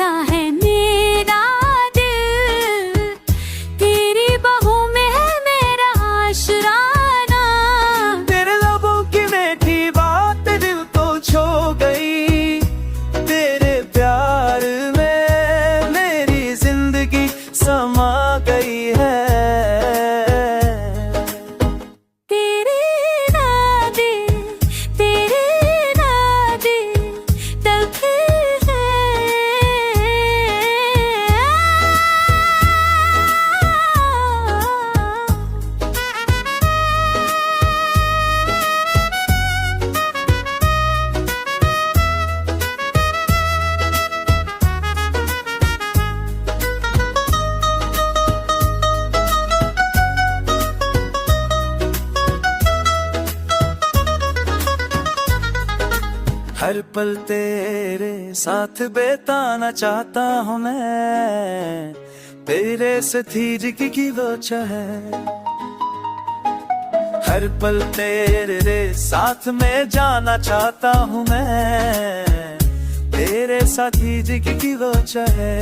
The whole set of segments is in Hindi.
सा है मेरा दिल, तेरी बाहों में है मेरा आशराना। तेरे लबों की मीठी बात दिल को छू गई, तेरे प्यार में मेरी जिंदगी समा गई है। हर पल तेरे साथ बिताना चाहता हूँ मैं, तेरे साथी जिंदगी की वो चाहे। हर पल तेरे साथ में जाना चाहता हूँ मैं, तेरे साथी जिंदगी की वो चाहे।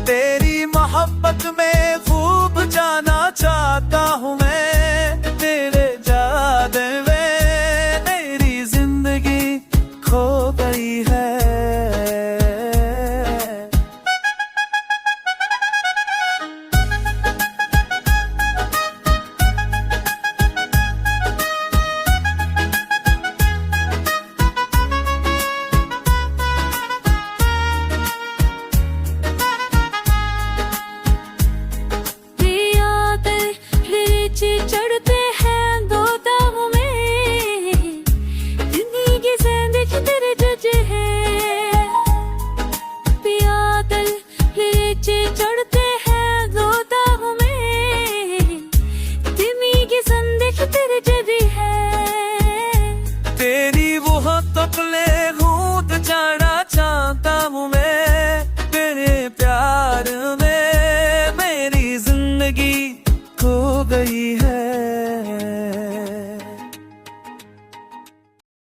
तेरी मोहब्बत में खूब जाना चाहता हूँ मैं, तेरे जादे में मेरी जिंदगी खो गई है। चढ़ते हैं दो दामों में, जिंदगी जिंदगी तेरे जज है। पियादल नीचे चढ़ते हैं दो दामों में, जिंदगी जिंदगी तेरे जज है। तेरी वो तकले खूद जाना चाहता हूँ मैं, तेरे प्यार में मेरी जिंदगी खो गई है।